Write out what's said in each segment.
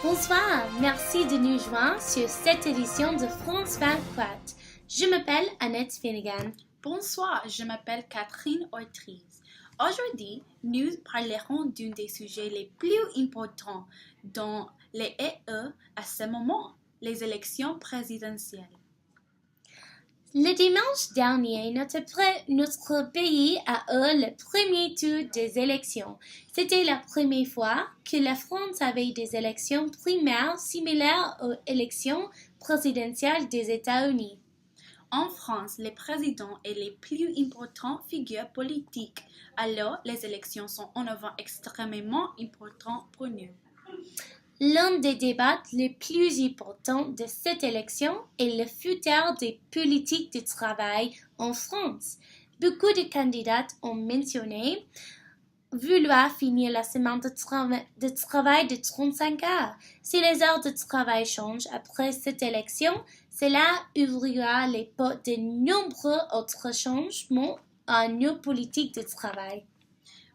Bonsoir, merci de nous joindre sur cette édition de France 24. Je m'appelle Annette Finnegan. Bonsoir, je m'appelle Catherine Ortiz. Aujourd'hui, nous parlerons d'un des sujets les plus importants dans les EE à ce moment, les élections présidentielles. Le dimanche dernier, notre pays a eu le premier tour des élections. C'était la première fois que la France avait des élections primaires similaires aux élections présidentielles des États-Unis. En France, les présidents et les plus importantes figures politiques. Alors, les élections sont en avant extrêmement importantes pour nous. L'un des débats les plus importants de cette élection est le futur des politiques de travail en France. Beaucoup de candidats ont mentionné vouloir finir la semaine de travail de 35 heures. Si les heures de travail changent après cette élection, cela ouvrira les portes de nombreux autres changements à nos politiques de travail.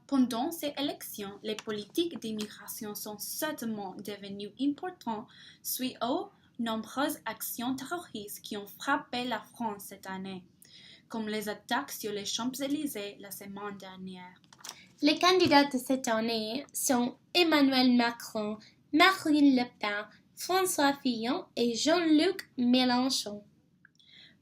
Pendant ces élections, les politiques d'immigration sont certainement devenues importantes suite aux nombreuses actions terroristes qui ont frappé la France cette année, comme les attaques sur les Champs-Élysées la semaine dernière. Les candidats de cette année sont Emmanuel Macron, Marine Le Pen, François Fillon et Jean-Luc Mélenchon.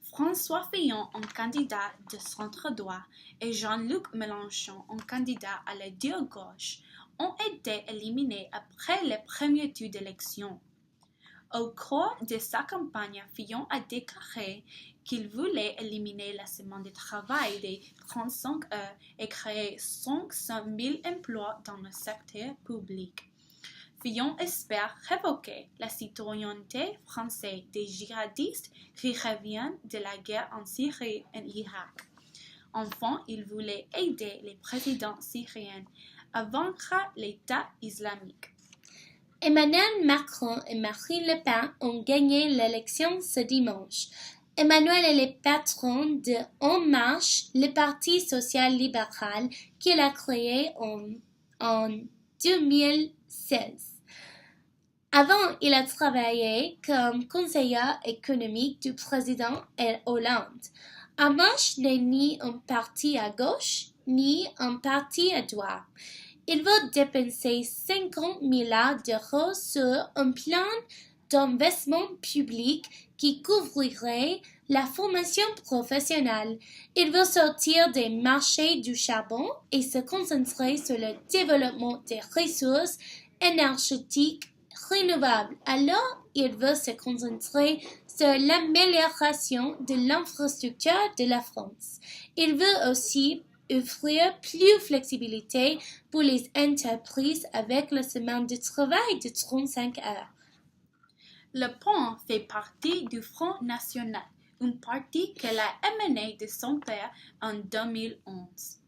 François Fillon en candidat de centre-droit et Jean-Luc Mélenchon en candidat à la gauche ont été éliminés après le premier tour d'élection. Au cours de sa campagne, Fillon a déclaré qu'il voulait éliminer la semaine de travail des 35 heures et créer 500 000 emplois dans le secteur public. Fillon espère révoquer la citoyenneté française des djihadistes qui reviennent de la guerre en Syrie et en Irak. Enfin, il voulait aider les présidents syriens à vaincre l'État islamique. Emmanuel Macron et Marine Le Pen ont gagné l'élection ce dimanche. Emmanuel est le patron de En Marche, le parti social-libéral qu'il a créé en 2016. Avant, il a travaillé comme conseiller économique du président Hollande. En Marche n'est ni un parti à gauche, ni un parti à droite. Il veut dépenser 50 milliards d'euros sur un plan d'investissement public qui couvrirait la formation professionnelle. Il veut sortir des marchés du charbon et se concentrer sur le développement des ressources énergétiques renouvelables. Alors, il veut se concentrer sur l'amélioration de l'infrastructure de la France. Il veut aussi offrir plus de flexibilité pour les entreprises avec la semaine de travail de 35 heures. Le PON fait partie du Front National, un parti qu'elle a émené de son père en 2011.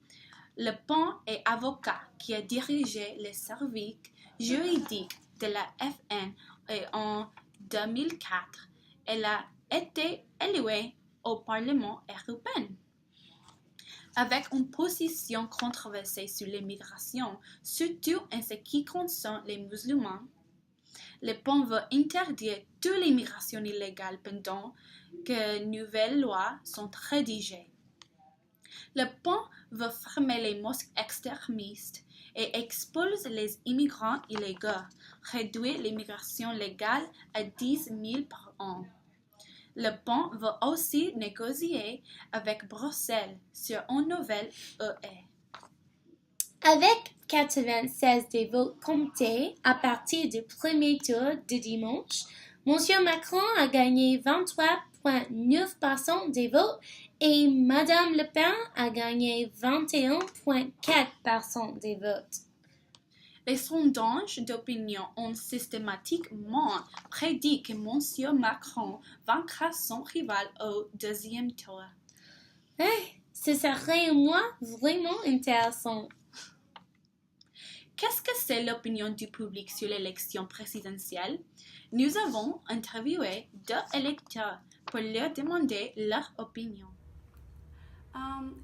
Le PON est avocat qui a dirigé les services juridiques de la FN et en 2004, elle a été élue au Parlement européen. Avec une position controversée sur l'immigration, surtout en ce qui concerne les musulmans, le PON veut interdire toute l'immigration illégale pendant que nouvelles lois sont rédigées. Le PON veut fermer les mosquées extrémistes et expulse les immigrants illégaux, réduire l'immigration légale à 10 000 par an. Le PON veut aussi négocier avec Bruxelles sur une nouvelle UE. Avec 96 des votes comptés à partir du premier tour de dimanche, M. Macron a gagné 23,9% des votes et Mme Le Pen a gagné 21,4% des votes. Les sondages d'opinion ont systématiquement prédit que M. Macron vaincra son rival au deuxième tour. Ce serait vraiment intéressant. Qu'est-ce que c'est l'opinion du public sur l'élection présidentielle? Nous avons interviewé 2 électeurs pour leur demander leur opinion.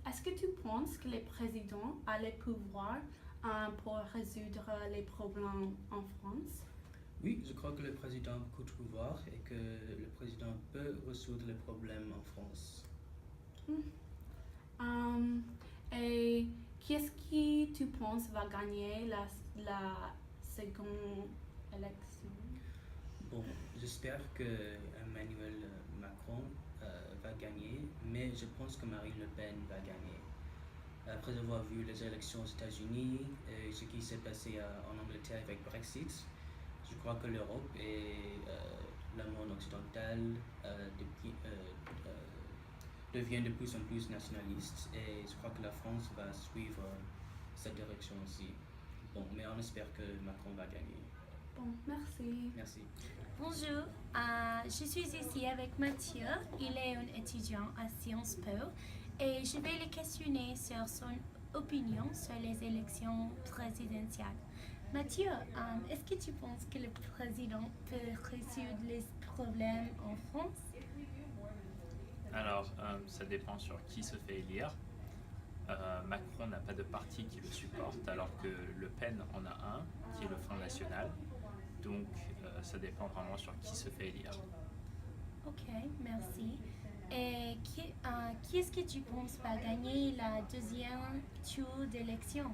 Est-ce que tu penses que les présidents ont le pouvoir pour résoudre les problèmes en France? Oui, je crois que le président a beaucoup de pouvoir et que le président peut résoudre les problèmes en France. Et qu'est-ce que tu penses va gagner la seconde élection? Bon, j'espère que Emmanuel Macron va gagner, mais je pense que Marine Le Pen va gagner. Après avoir vu les élections aux États-Unis et ce qui s'est passé en Angleterre avec Brexit, je crois que l'Europe et le monde occidental devient de plus en plus nationaliste et je crois que la France va suivre cette direction aussi. Bon, mais on espère que Macron va gagner. Bon, merci. Merci. Bonjour, je suis ici avec Mathieu. Il est un étudiant à Sciences Po et je vais le questionner sur son opinion sur les élections présidentielles. Mathieu, est-ce que tu penses que le président peut résoudre les problèmes en France? Alors, ça dépend sur qui se fait élire. Macron n'a pas de parti qui le supporte, alors que Le Pen en a un, qui est le Front National. Donc, ça dépend vraiment sur qui se fait élire. Ok, merci. Et qui est-ce que tu penses va gagner la deuxième tour d'élection?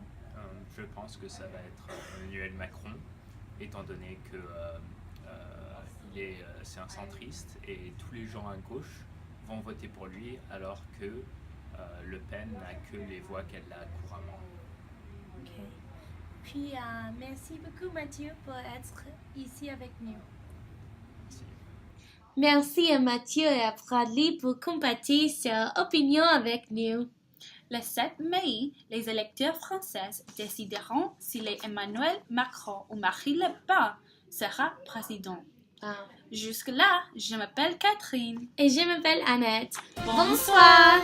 Je pense que ça va être Emmanuel Macron, étant donné que c'est un centriste et tous les gens à gauche vont voter pour lui, alors que Le Pen n'a que les voix qu'elle a couramment. Ok. Puis, merci beaucoup Mathieu pour être ici avec nous. Merci. Merci à Mathieu et à Bradley pour compartir leur opinion avec nous. Le 7 mai, les électeurs français décideront si Emmanuel Macron ou Marine Le Pen sera président. Jusque-là, je m'appelle Catherine. Et je m'appelle Annette. Bonsoir.